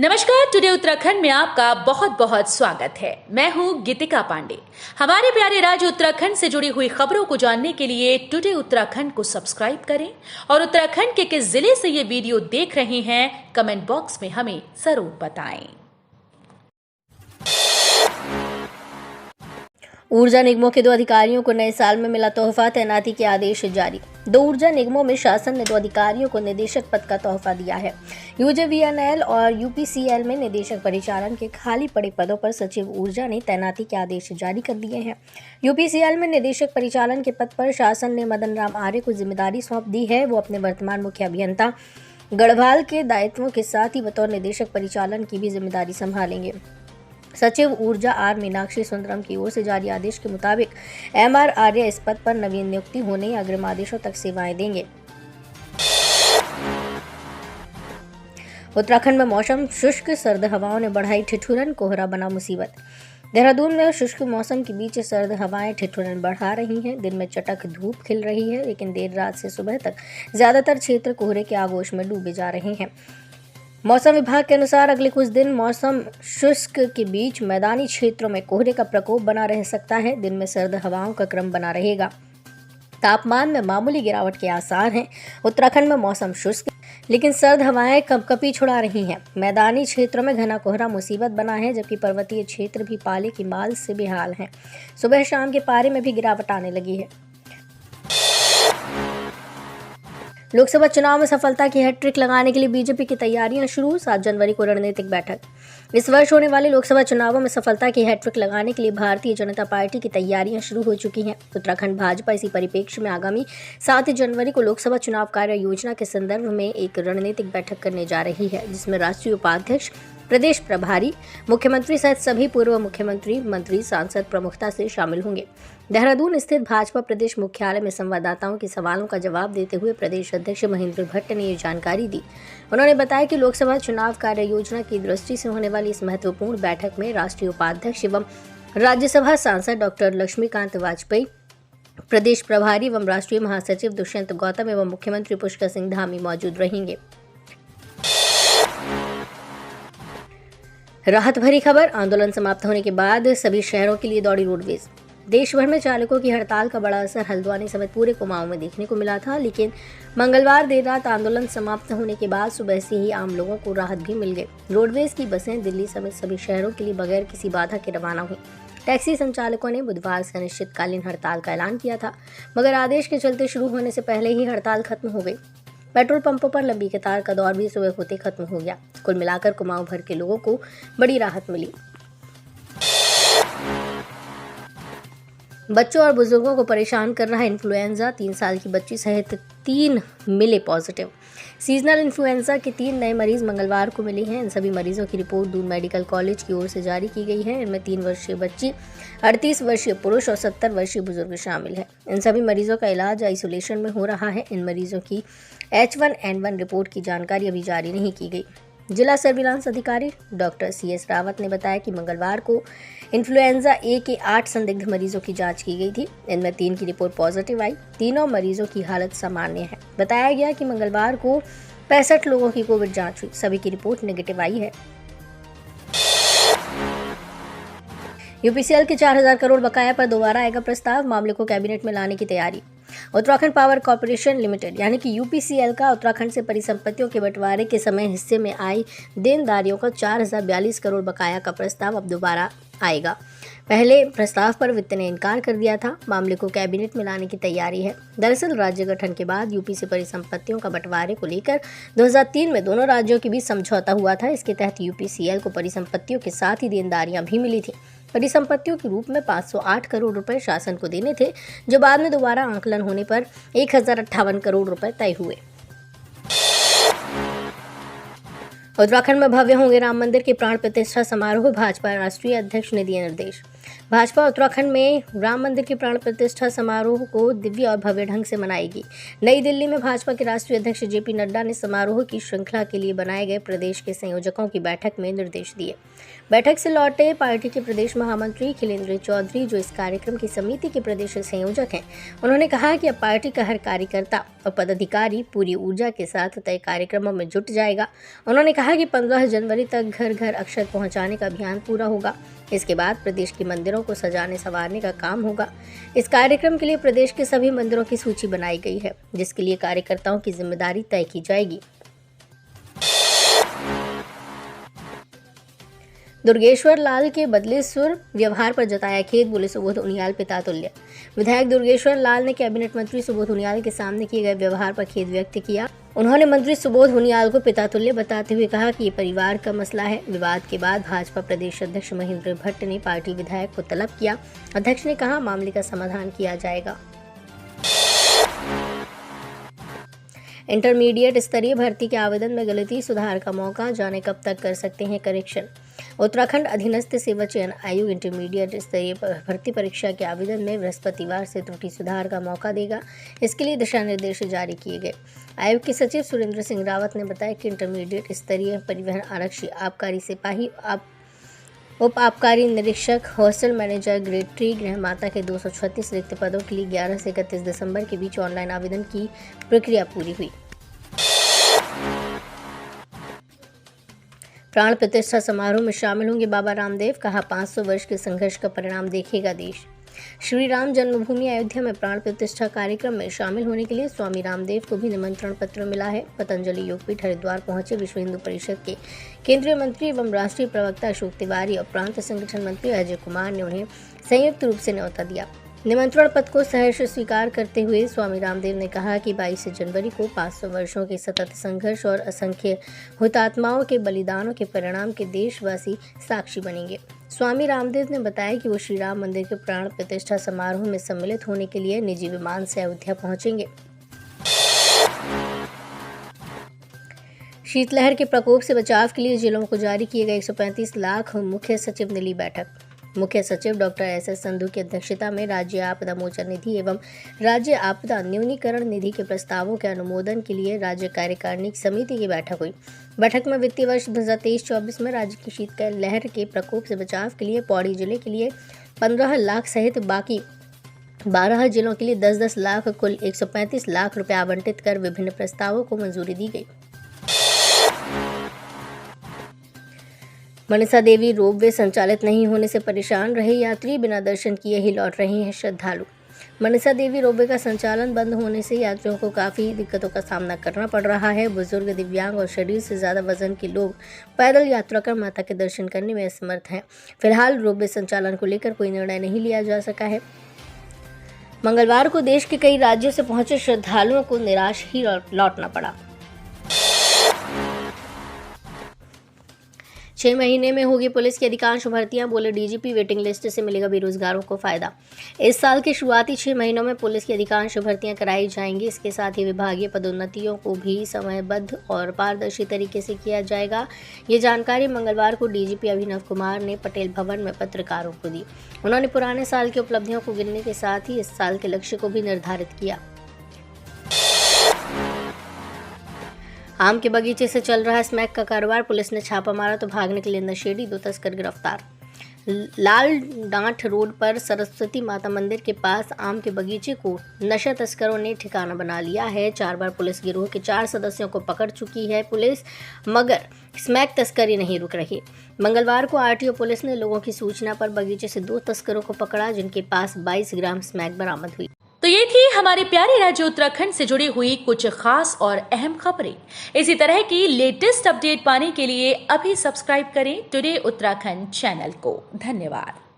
नमस्कार। टुडे उत्तराखंड में आपका बहुत बहुत स्वागत है। मैं हूं गीतिका पांडे। हमारे प्यारे राज्य उत्तराखंड से जुड़ी हुई खबरों को जानने के लिए टुडे उत्तराखंड को सब्सक्राइब करें और उत्तराखंड के किस जिले से ये वीडियो देख रहे हैं कमेंट बॉक्स में हमें जरूर बताएं। ऊर्जा निगमों के 2 अधिकारियों को नए साल में मिला तोहफा, तैनाती के आदेश जारी। 2 ऊर्जा निगमों में शासन ने 2 अधिकारियों को निदेशक पद का तोहफा दिया है। यूजेवीएनएल और यूपीसीएल में निदेशक परिचालन के खाली पड़े पदों पर सचिव ऊर्जा ने तैनाती के आदेश जारी कर दिए हैं। यूपीसीएल में निदेशक परिचालन के पद पर शासन ने मदन राम आर्य को जिम्मेदारी सौंप दी है। वो अपने वर्तमान मुख्य अभियंता गढ़वाल के दायित्वों के साथ ही बतौर निदेशक परिचालन की भी जिम्मेदारी संभालेंगे। सचिव ऊर्जा आर मीनाक्षी सुंदरम की ओर से जारी आदेश के मुताबिक एमआर आर्य इस पद पर नवीन नियुक्ति होने या अग्रिम आदेशों तक सेवाएं देंगे। उत्तराखंड में मौसम शुष्क, सर्द हवाओं ने बढ़ाई ठिठुरन, कोहरा बना मुसीबत। देहरादून में शुष्क मौसम के बीच सर्द हवाएं ठिठुरन बढ़ा रही हैं। दिन में चटक धूप खिल रही है, लेकिन देर रात से सुबह तक ज्यादातर क्षेत्र कोहरे के आगोश में डूबे जा रहे हैं। मौसम विभाग के अनुसार अगले कुछ दिन मौसम शुष्क के बीच मैदानी क्षेत्रों में कोहरे का प्रकोप बना रह सकता है। दिन में सर्द हवाओं का क्रम बना रहेगा। तापमान में मामूली गिरावट के आसार हैं। उत्तराखंड में मौसम शुष्क लेकिन सर्द हवाएं कंपकपी छुड़ा रही हैं। मैदानी क्षेत्रों में घना कोहरा मुसीबत बना है, जबकि पर्वतीय क्षेत्र भी पाले की माल से बेहाल हैं। सुबह शाम के पारे में भी गिरावट आने लगी है। लोकसभा चुनाव में सफलता की हैट्रिक लगाने के लिए बीजेपी की तैयारियां शुरू। 7 जनवरी को रणनीतिक बैठक। इस वर्ष होने वाले लोकसभा चुनावों में सफलता की हैट्रिक लगाने के लिए भारतीय जनता पार्टी की तैयारियां शुरू हो चुकी हैं। उत्तराखंड भाजपा इसी परिप्रेक्ष्य में आगामी 7 जनवरी को लोकसभा चुनाव कार्य योजना के संदर्भ में एक रणनीतिक बैठक करने जा रही है, जिसमें राष्ट्रीय उपाध्यक्ष, प्रदेश प्रभारी, मुख्यमंत्री सहित सभी पूर्व मुख्यमंत्री, मंत्री, सांसद प्रमुखता से शामिल होंगे। देहरादून स्थित भाजपा प्रदेश मुख्यालय में संवाददाताओं के सवालों का जवाब देते हुए प्रदेश अध्यक्ष महेंद्र भट्ट ने ये जानकारी दी। उन्होंने बताया कि लोकसभा चुनाव कार्य योजना की दृष्टि से होने वाली इस महत्वपूर्ण बैठक में राष्ट्रीय उपाध्यक्ष एवं राज्यसभा सांसद डॉक्टर लक्ष्मीकांत वाजपेयी, प्रदेश प्रभारी एवं राष्ट्रीय महासचिव दुष्यंत गौतम एवं मुख्यमंत्री पुष्कर सिंह धामी मौजूद रहेंगे। राहत भरी खबर। आंदोलन समाप्त होने के बाद सभी शहरों के लिए दौड़ी रोडवेज। देश भर में चालकों की हड़ताल का बड़ा असर हल्द्वानी समेत पूरे कुमाऊं में देखने को मिला था, लेकिन मंगलवार देर रात आंदोलन समाप्त होने के बाद सुबह से ही आम लोगों को राहत भी मिल गई। रोडवेज की बसें दिल्ली समेत सभी शहरों के लिए बगैर किसी बाधा के रवाना हुई। टैक्सी संचालकों ने बुधवार से अनिश्चितकालीन हड़ताल का ऐलान किया था, मगर आदेश के चलते शुरू होने से पहले ही हड़ताल खत्म हो गई। पेट्रोल पंपों पर लंबी कतार का दौर भी सुबह होते खत्म हो गया। कुल मिलाकर कुमाऊं भर के लोगों को बड़ी राहत मिली। बच्चों और बुजुर्गों को परेशान कर रहा इन्फ्लुएंजा। 3 साल की बच्ची सहित 3 मिले पॉजिटिव। सीजनल इन्फ्लुएंजा के 3 नए मरीज मंगलवार को मिले हैं। इन सभी मरीजों की रिपोर्ट दून मेडिकल कॉलेज की ओर से जारी की गई है। इनमें 3 वर्षीय बच्ची, 38 वर्षीय पुरुष और 70 वर्षीय बुजुर्ग शामिल है। इन सभी मरीजों का इलाज आइसोलेशन में हो रहा है। इन मरीजों की H1N1 रिपोर्ट की जानकारी अभी जारी नहीं की गई। जिला सर्विलांस अधिकारी डॉक्टर CS रावत ने बताया कि मंगलवार को इन्फ्लुएंजा ए के 8 संदिग्ध मरीजों की जांच की गई थी। इनमें 3 की रिपोर्ट पॉजिटिव आई। तीनों मरीजों की हालत सामान्य है। बताया गया कि मंगलवार को 65 लोगों की कोविड जांच हुई। सभी की रिपोर्ट नेगेटिव आई है। यूपीसीएल के 4000 करोड़ बकाया पर दोबारा आएगा प्रस्ताव। मामले को कैबिनेट में लाने की तैयारी। उत्तराखंड पावर कॉर्पोरेशन लिमिटेड यानी कि यूपीसीएल का उत्तराखंड से परिसंपत्तियों के बंटवारे के समय हिस्से में आई देनदारियों का 4042 करोड़ बकाया का प्रस्ताव अब दोबारा आएगा। पहले प्रस्ताव पर वित्त ने इनकार कर दिया था। मामले को कैबिनेट में लाने की तैयारी है। दरअसल राज्य गठन के बाद यूपी से परिसंपत्तियों का बंटवारे को लेकर 2003 में दोनों राज्यों के बीच समझौता हुआ था। इसके तहत यूपीसीएल को परिसंपत्तियों के साथ ही देनदारियां भी मिली थी। परिसंपत्तियों के रूप में 508 करोड़ रुपए शासन को देने थे, जो बाद में दोबारा आंकलन होने पर 1058 करोड़ रुपए तय हुए। उत्तराखंड में भव्य होंगे राम मंदिर के प्राण प्रतिष्ठा समारोह। भाजपा राष्ट्रीय अध्यक्ष ने दिए निर्देश। भाजपा उत्तराखंड में राम मंदिर के प्राण प्रतिष्ठा समारोह को दिव्य और भव्य ढंग से मनाएगी। नई दिल्ली में भाजपा के राष्ट्रीय अध्यक्ष जेपी नड्डा ने समारोह की श्रृंखला के लिए बनाए गए प्रदेश के संयोजकों की बैठक में निर्देश दिए। बैठक से लौटे पार्टी के प्रदेश महामंत्री खिलेंद्र चौधरी, जो इस कार्यक्रम की समिति के प्रदेश संयोजक हैं, उन्होंने कहा कि अब पार्टी का हर कार्यकर्ता और पदाधिकारी पूरी ऊर्जा के साथ तय कार्यक्रमों में जुट जाएगा। उन्होंने कहा कि 15 जनवरी तक घर घर अक्षत पहुंचाने का अभियान पूरा होगा। इसके बाद प्रदेश के मंदिरों को सजाने संवारने का काम होगा। इस कार्यक्रम के लिए प्रदेश के सभी मंदिरों की सूची बनाई गई है, जिसके लिए कार्यकर्ताओं की जिम्मेदारी तय की जाएगी। दुर्गेश्वर लाल के बदले सुर व्यवहार पर जताया खेद, बोले सुबोध उनियाल पिता तुल्य। विधायक दुर्गेश्वर लाल ने कैबिनेट मंत्री सुबोध उनियाल के सामने किए गए व्यवहार पर खेद व्यक्त किया। उन्होंने मंत्री सुबोध उनियाल को पिता तुल्य बताते हुए कहा कि ये परिवार का मसला है। विवाद के बाद भाजपा प्रदेश अध्यक्ष महेंद्र भट्ट ने पार्टी विधायक को तलब किया। अध्यक्ष ने कहा मामले का समाधान किया जाएगा। इंटरमीडिएट स्तरीय भर्ती के आवेदन में गलती, सुधार का मौका, जाने कब तक कर सकते हैं करेक्शन। उत्तराखंड अधीनस्थ सेवा चयन आयोग इंटरमीडिएट स्तरीय भर्ती परीक्षा के आवेदन में बृहस्पतिवार से त्रुटि सुधार का मौका देगा। इसके लिए दिशा निर्देश जारी किए गए। आयोग के सचिव सुरेंद्र सिंह रावत ने बताया कि इंटरमीडिएट स्तरीय परिवहन आरक्षी, आबकारी सिपाही, उप आबकारी निरीक्षक, हॉस्टल मैनेजर ग्रेड 3, गृह माता के 236 रिक्त पदों के लिए 11 से 31 दिसंबर के बीच ऑनलाइन आवेदन की प्रक्रिया पूरी हुई। प्राण प्रतिष्ठा समारोह में शामिल होंगे बाबा रामदेव, कहा 500 वर्ष के संघर्ष का परिणाम देखेगा देश। श्री राम जन्मभूमि अयोध्या में प्राण प्रतिष्ठा कार्यक्रम में शामिल होने के लिए स्वामी रामदेव को भी निमंत्रण पत्र मिला है। पतंजलि योगपीठ हरिद्वार पहुंचे विश्व हिंदू परिषद के केंद्रीय मंत्री एवं राष्ट्रीय प्रवक्ता अशोक तिवारी और प्रांत संगठन मंत्री अजय कुमार ने उन्हें संयुक्त रूप से न्योता दिया। निमंत्रण पत्र को सहर्ष स्वीकार करते हुए स्वामी रामदेव ने कहा कि 22 जनवरी को 500 वर्षों के सतत संघर्ष और असंख्य हुतात्माओं के बलिदानों के परिणाम के देशवासी साक्षी बनेंगे। स्वामी रामदेव ने बताया कि वो श्री राम मंदिर के प्राण प्रतिष्ठा समारोह में सम्मिलित होने के लिए निजी विमान से अयोध्या पहुंचेंगे। शीतलहर के प्रकोप से बचाव के लिए जिलों को जारी किए गए 135 लाख। मुख्य सचिव ने ली बैठक। मुख्य सचिव डॉक्टर एस.एस. संधू की अध्यक्षता में राज्य आपदा मोचन निधि एवं राज्य आपदा न्यूनीकरण निधि के प्रस्तावों के अनुमोदन के लिए राज्य कार्यकारिणी समिति की बैठक हुई। बैठक में वित्तीय वर्ष 2023-24 में राज्य की शीतलहर के प्रकोप से बचाव के लिए पौड़ी जिले के लिए 15 लाख सहित बाकी 12 जिलों के लिए 10-10 लाख, कुल 135 लाख रुपए आवंटित कर विभिन्न प्रस्तावों को मंजूरी दी गई। मनसा देवी रोपवे संचालित नहीं होने से परेशान रहे यात्री, बिना दर्शन किए ही लौट रहे हैं श्रद्धालु। मनसा देवी रोपवे का संचालन बंद होने से यात्रियों को काफ़ी दिक्कतों का सामना करना पड़ रहा है। बुजुर्ग, दिव्यांग और शरीर से ज़्यादा वजन के लोग पैदल यात्रा कर माता के दर्शन करने में असमर्थ हैं। फिलहाल रोपवे संचालन को लेकर कोई निर्णय नहीं लिया जा सका है। मंगलवार को देश के कई राज्यों से पहुंचे श्रद्धालुओं को निराश ही लौटना पड़ा। 6 महीने में होगी पुलिस की अधिकांश भर्तियां, बोले डीजीपी। वेटिंग लिस्ट से मिलेगा बेरोजगारों को फायदा। इस साल के शुरुआती 6 महीनों में पुलिस की अधिकांश भर्तियां कराई जाएंगी। इसके साथ ही विभागीय पदोन्नतियों को भी समयबद्ध और पारदर्शी तरीके से किया जाएगा। ये जानकारी मंगलवार को डीजीपी अभिनव कुमार ने पटेल भवन में पत्रकारों को दी। उन्होंने पुराने साल की उपलब्धियों को गिनने के साथ ही इस साल के लक्ष्य को भी निर्धारित किया। आम के बगीचे से चल रहा स्मैक का कारोबार, पुलिस ने छापा मारा तो भागने के लिए नशेड़ी 2 तस्कर गिरफ्तार। लाल डांठ रोड पर सरस्वती माता मंदिर के पास आम के बगीचे को नशा तस्करों ने ठिकाना बना लिया है। 4 बार पुलिस गिरोह के 4 सदस्यों को पकड़ चुकी है पुलिस, मगर स्मैक तस्करी नहीं रुक रही। मंगलवार को आरटीओ पुलिस ने लोगों की सूचना पर बगीचे से 2 तस्करों को पकड़ा, जिनके पास 22 ग्राम स्मैक बरामद हुई। तो ये थी हमारे प्यारे राज्य उत्तराखंड से जुड़ी हुई कुछ खास और अहम खबरें। इसी तरह की लेटेस्ट अपडेट पाने के लिए अभी सब्सक्राइब करें टुडे उत्तराखंड चैनल को। धन्यवाद।